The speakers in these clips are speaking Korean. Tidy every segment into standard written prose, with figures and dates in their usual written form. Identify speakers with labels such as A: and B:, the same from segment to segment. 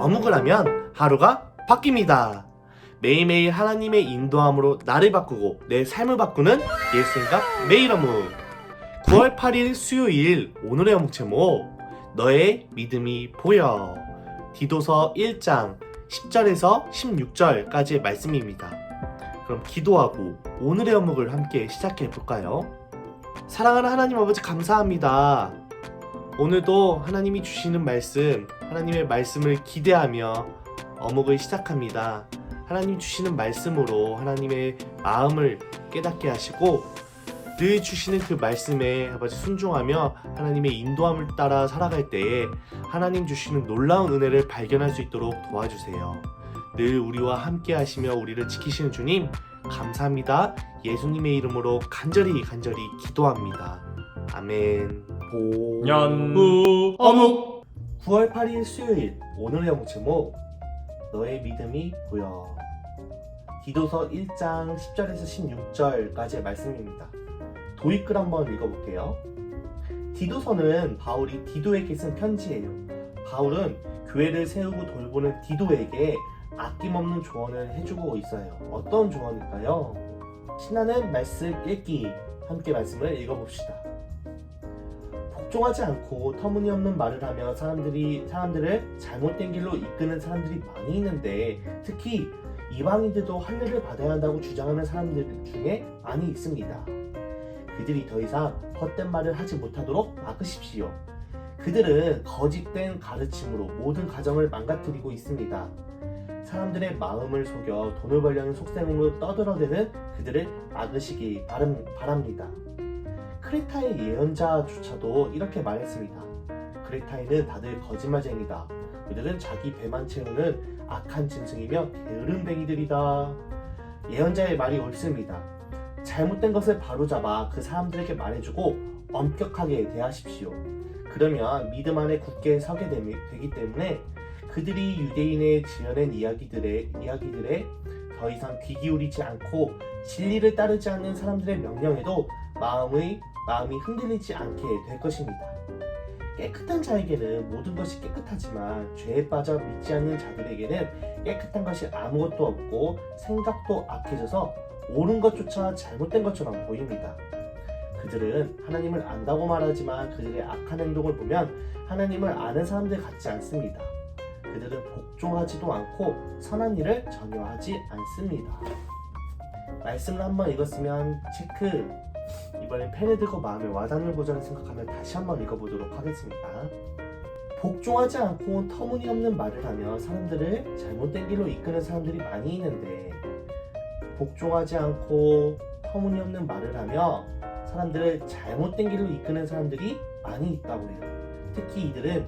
A: 어묵을 하면 하루가 바뀝니다. 매일매일 하나님의 인도함으로 나를 바꾸고 내 삶을 바꾸는 예수생각 매일 어묵. 9월 8일 수요일 오늘의 어묵 제목, 너의 믿음이 보여. 디도서 1장 10절에서 16절까지의 말씀입니다. 그럼 기도하고 오늘의 어묵을 함께 시작해 볼까요? 사랑하는 하나님 아버지, 감사합니다. 오늘도 하나님이 주시는 말씀, 하나님의 말씀을 기대하며 어묵을 시작합니다. 하나님 주시는 말씀으로 하나님의 마음을 깨닫게 하시고 늘 주시는 그 말씀에 아버지 순종하며 하나님의 인도함을 따라 살아갈 때에 하나님 주시는 놀라운 은혜를 발견할 수 있도록 도와주세요. 늘 우리와 함께 하시며 우리를 지키시는 주님 감사합니다. 예수님의 이름으로 간절히 기도합니다. 아멘.
B: 연구 어묵.
A: 9월 8일 수요일 오늘의 어묵 제목, 너의 믿음이 보여. 디도서 1장 10절에서 16절까지의 말씀입니다. 도입글 한번 읽어볼게요. 디도서는 바울이 디도에게 쓴 편지예요. 바울은 교회를 세우고 돌보는 디도에게 아낌없는 조언을 해주고 있어요. 어떤 조언일까요? 신나는 말씀 읽기, 함께 말씀을 읽어봅시다. 복종하지 않고 터무니없는 말을 하며 사람들을 잘못된 길로 이끄는 사람들이 많이 있는데, 특히 이방인들도 할례를 받아야 한다고 주장하는 사람들 중에 많이 있습니다. 그들이 더 이상 헛된 말을 하지 못하도록 막으십시오. 그들은 거짓된 가르침으로 모든 가정을 망가뜨리고 있습니다. 사람들의 마음을 속여 돈을 벌려는 속셈으로 떠들어대는 그들을 막으시기 바랍니다. 크레타의 예언자조차도 이렇게 말했습니다. 크레타인은 다들 거짓말쟁이다. 그들은 자기 배만 채우는 악한 짐승이며 게으름뱅이들이다. 예언자의 말이 옳습니다. 잘못된 것을 바로잡아 그 사람들에게 말해주고 엄격하게 대하십시오. 그러면 믿음 안에 굳게 서게 되기 때문에 그들이 유대인의 지어낸 이야기들에 더 이상 귀 기울이지 않고 진리를 따르지 않는 사람들의 명령에도 마음이 흔들리지 않게 될 것입니다. 깨끗한 자에게는 모든 것이 깨끗하지만 죄에 빠져 믿지 않는 자들에게는 깨끗한 것이 아무것도 없고 생각도 악해져서 옳은 것조차 잘못된 것처럼 보입니다. 그들은 하나님을 안다고 말하지만 그들의 악한 행동을 보면 하나님을 아는 사람들 같지 않습니다. 그들은 복종하지도 않고 선한 일을 전혀 하지 않습니다. 말씀을 한번 읽었으면 체크. 이번엔 펜을 들고 마음에 와닿는 구절을 생각하며 다시 한번 읽어보도록 하겠습니다. 복종하지 않고 터무니없는 말을 하며 사람들을 잘못된 길로 이끄는 사람들이 많이 있는데, 복종하지 않고 터무니없는 말을 하며 사람들을 잘못된 길로 이끄는 사람들이 많이 있다고 해요. 특히 이들은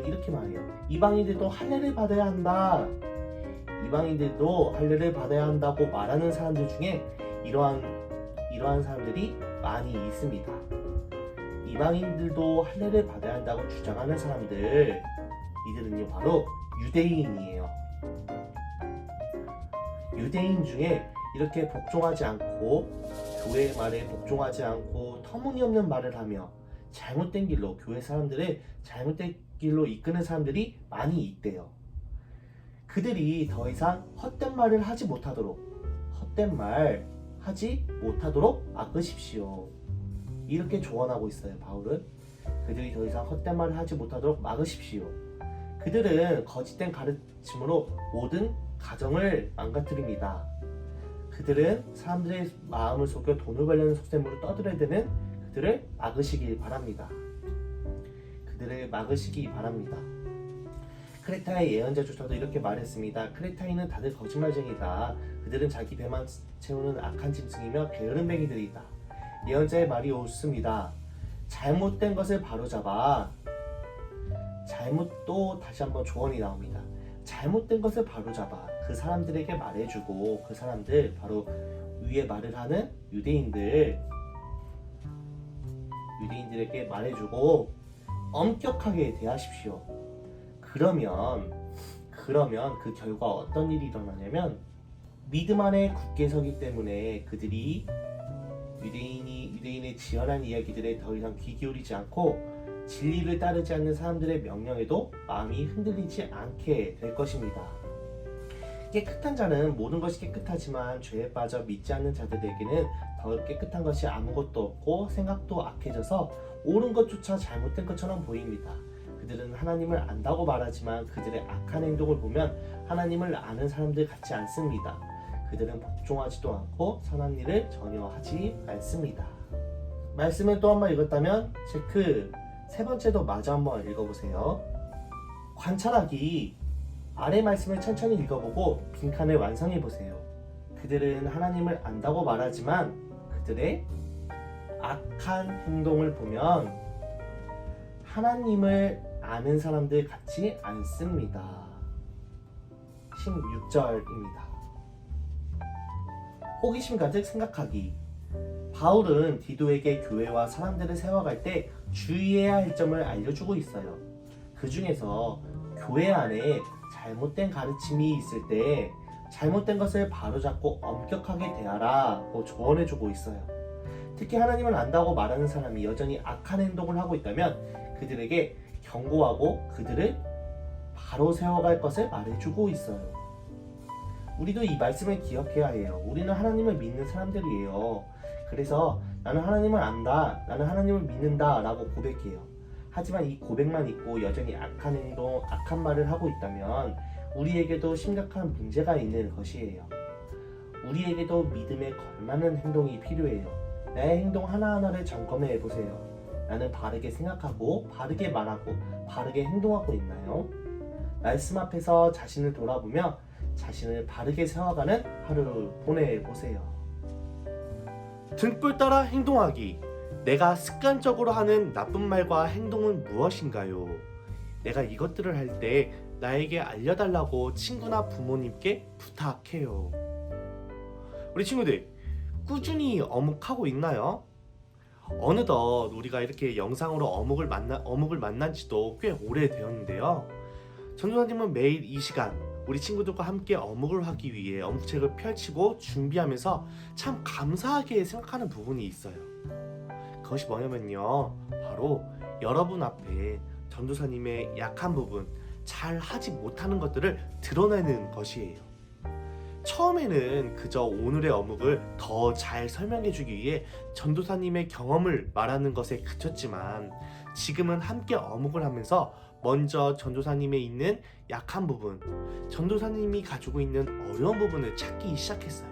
A: 이렇게 말해요. 이방인들도 할례를 받아야 한다. 이방인들도 할례를 받아야 한다고 말하는 사람들 중에 이러한 사람들이 많이 있습니다. 이방인들도 할례를 받아야 한다고 주장하는 사람들, 이들은요 바로 유대인이에요. 유대인 중에 이렇게 복종하지 않고, 교회의 말에 복종하지 않고 터무니없는 말을 하며 잘못된 길로, 교회 사람들을 잘못된 길로 이끄는 사람들이 많이 있대요. 그들이 더 이상 헛된 말을 하지 못하도록 막으십시오. 이렇게 조언하고 있어요. 바울은 그들이 더 이상 헛된 말을 하지 못하도록 막으십시오. 그들은 거짓된 가르침으로 모든 가정을 망가뜨립니다. 그들은 사람들의 마음을 속여 돈을 벌려는 속셈으로 떠들어대는 그들을 막으시기 바랍니다. 크레타의 예언자조차도 이렇게 말했습니다. 크레타인은 다들 거짓말쟁이다. 그들은 자기 배만 채우는 악한 짐승이며 게으름뱅이들이다. 예언자의 말이 옳습니다. 잘못된 것을 바로잡아. 또 다시 한번 조언이 나옵니다. 잘못된 것을 바로잡아 그 사람들에게 말해주고, 그 사람들 바로 위에 말을 하는 유대인들에게 말해주고 엄격하게 대하십시오. 그러면 그 결과 어떤 일이 일어나냐면, 믿음 안에 굳게 서기 때문에 그들이 유대인의 지어낸 이야기들에 더 이상 귀 기울이지 않고 진리를 따르지 않는 사람들의 명령에도 마음이 흔들리지 않게 될 것입니다. 깨끗한 자는 모든 것이 깨끗하지만 죄에 빠져 믿지 않는 자들에게는 더 깨끗한 것이 아무것도 없고 생각도 악해져서 옳은 것조차 잘못된 것처럼 보입니다. 그들은 하나님을 안다고 말하지만 그들의 악한 행동을 보면 하나님을 아는 사람들 같지 않습니다. 그들은 복종하지도 않고 선한 일을 전혀 하지 않습니다. 말씀을 또 한 번 읽었다면 체크. 세 번째도 마저 한번 읽어보세요. 관찰하기. 아래 말씀을 천천히 읽어보고 빈칸을 완성해보세요. 그들은 하나님을 안다고 말하지만 그들의 악한 행동을 보면 하나님을 아는 사람들 같지 않습니다. 16절입니다. 호기심 가득 생각하기. 바울은 디도에게 교회와 사람들을 세워갈 때 주의해야 할 점을 알려주고 있어요. 그 중에서 교회 안에 잘못된 가르침이 있을 때 잘못된 것을 바로잡고 엄격하게 대하라고 조언해주고 있어요. 특히 하나님을 안다고 말하는 사람이 여전히 악한 행동을 하고 있다면 그들에게 경고하고 그들을 바로 세워갈 것을 말해주고 있어요. 우리도 이 말씀을 기억해야 해요. 우리는 하나님을 믿는 사람들이에요. 그래서 나는 하나님을 안다, 나는 하나님을 믿는다 라고 고백해요. 하지만 이 고백만 있고 여전히 악한 행동, 악한 말을 하고 있다면 우리에게도 심각한 문제가 있는 것이에요. 우리에게도 믿음에 걸맞는 행동이 필요해요. 나의 행동 하나하나를 점검해 보세요. 나는 바르게 생각하고 바르게 말하고 바르게 행동하고 있나요? 말씀 앞에서 자신을 돌아보며 자신을 바르게 세워가는 하루 보내보세요. 등불 따라 행동하기. 내가 습관적으로 하는 나쁜 말과 행동은 무엇인가요? 내가 이것들을 할 때 나에게 알려달라고 친구나 부모님께 부탁해요. 우리 친구들, 꾸준히 어묵하고 있나요? 어느덧 우리가 이렇게 영상으로 어묵을 만난 지도 꽤 오래되었는데요. 전도사님은 매일 이 시간 우리 친구들과 함께 어묵을 하기 위해 어묵책을 펼치고 준비하면서 참 감사하게 생각하는 부분이 있어요. 그것이 뭐냐면요, 바로 여러분 앞에 전도사님의 약한 부분, 잘 하지 못하는 것들을 드러내는 것이에요. 처음에는 그저 오늘의 어묵을 더 잘 설명해주기 위해 전도사님의 경험을 말하는 것에 그쳤지만 지금은 함께 어묵을 하면서 먼저 전도사님의 있는 약한 부분, 전도사님이 가지고 있는 어려운 부분을 찾기 시작했어요.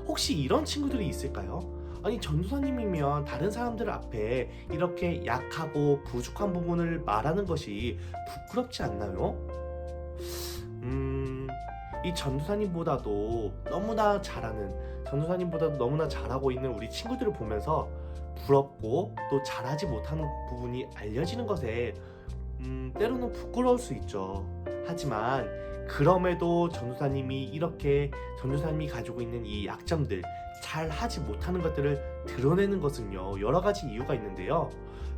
A: 혹시 이런 친구들이 있을까요? 아니, 전도사님이면 다른 사람들 앞에 이렇게 약하고 부족한 부분을 말하는 것이 부끄럽지 않나요? 이 전도사님보다도 너무나 잘하고 있는 우리 친구들을 보면서 부럽고 또 잘하지 못하는 부분이 알려지는 것에 때로는 부끄러울 수 있죠. 하지만 그럼에도 전도사님이 가지고 있는 이 약점들, 잘 하지 못하는 것들을 드러내는 것은요, 여러 가지 이유가 있는데요.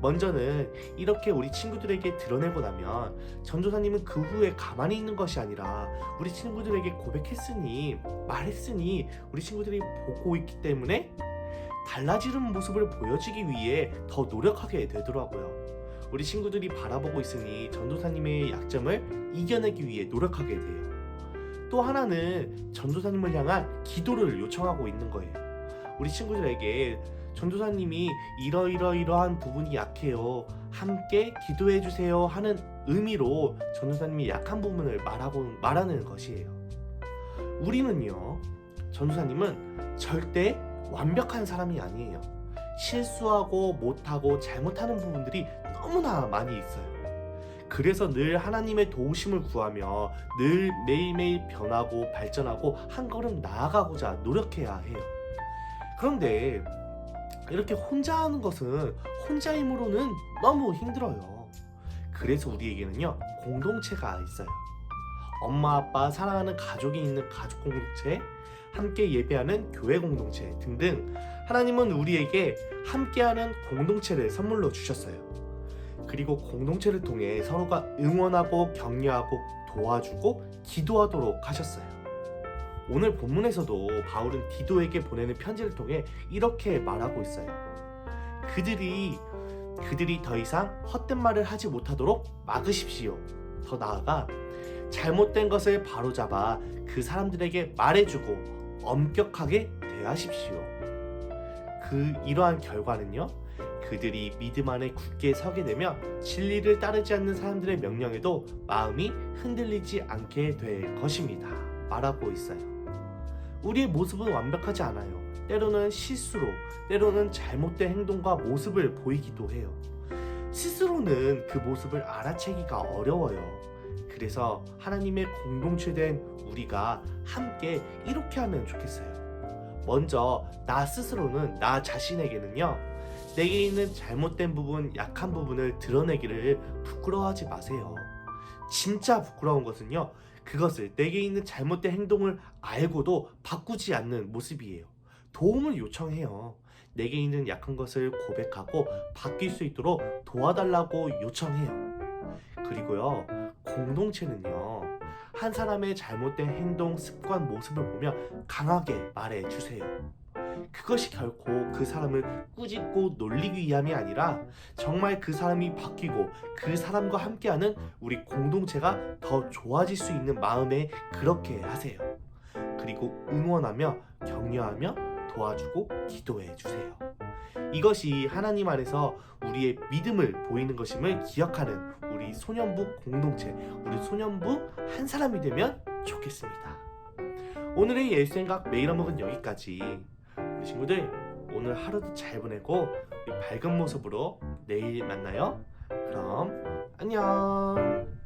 A: 먼저는 이렇게 우리 친구들에게 드러내고 나면 전도사님은 그 후에 가만히 있는 것이 아니라 우리 친구들에게 고백했으니, 말했으니 우리 친구들이 보고 있기 때문에 달라지는 모습을 보여주기 위해 더 노력하게 되더라고요. 우리 친구들이 바라보고 있으니 전도사님의 약점을 이겨내기 위해 노력하게 돼요. 또 하나는 전도사님을 향한 기도를 요청하고 있는 거예요. 우리 친구들에게 전도사님이 이러한 부분이 약해요, 함께 기도해 주세요 하는 의미로 전도사님이 약한 부분을 말하는 것이에요. 우리는요, 전도사님은 절대 완벽한 사람이 아니에요. 실수하고 못하고 잘못하는 부분들이 너무나 많이 있어요. 그래서 늘 하나님의 도우심을 구하며 늘 매일매일 변하고 발전하고 한 걸음 나아가고자 노력해야 해요. 그런데 이렇게 혼자 하는 것은 혼자 힘으로는 너무 힘들어요. 그래서 우리에게는요, 공동체가 있어요. 엄마, 아빠, 사랑하는 가족이 있는 가족 공동체, 함께 예배하는 교회 공동체 등등 하나님은 우리에게 함께하는 공동체를 선물로 주셨어요. 그리고 공동체를 통해 서로가 응원하고 격려하고 도와주고 기도하도록 하셨어요. 오늘 본문에서도 바울은 디도에게 보내는 편지를 통해 이렇게 말하고 있어요. 그들이 그들이 더 이상 헛된 말을 하지 못하도록 막으십시오. 더 나아가 잘못된 것을 바로잡아 그 사람들에게 말해주고 엄격하게 대하십시오. 이러한 결과는요, 그들이 믿음 안에 굳게 서게 되며 진리를 따르지 않는 사람들의 명령에도 마음이 흔들리지 않게 될 것입니다. 말하고 있어요. 우리의 모습은 완벽하지 않아요. 때로는 실수로, 때로는 잘못된 행동과 모습을 보이기도 해요. 스스로는 그 모습을 알아채기가 어려워요. 그래서 하나님의 공동체된 우리가 함께 이렇게 하면 좋겠어요. 먼저 나 스스로는, 나 자신에게는요, 내게 있는 잘못된 부분, 약한 부분을 드러내기를 부끄러워하지 마세요. 진짜 부끄러운 것은요, 그것을, 내게 있는 잘못된 행동을 알고도 바꾸지 않는 모습이에요. 도움을 요청해요. 내게 있는 약한 것을 고백하고 바뀔 수 있도록 도와달라고 요청해요. 그리고요, 공동체는요, 한 사람의 잘못된 행동, 습관, 모습을 보며 강하게 말해주세요. 그것이 결코 그 사람을 꾸짖고 놀리기 위함이 아니라 정말 그 사람이 바뀌고 그 사람과 함께하는 우리 공동체가 더 좋아질 수 있는 마음에 그렇게 하세요. 그리고 응원하며 격려하며 도와주고 기도해 주세요. 이것이 하나님 안에서 우리의 믿음을 보이는 것임을 기억하는 우리 소년부 공동체, 우리 소년부 한 사람이 되면 좋겠습니다. 오늘의 예수생각 매일 어묵은 여기까지. 우리 친구들, 오늘 하루도 잘 보내고 우리 밝은 모습으로 내일 만나요. 그럼 안녕.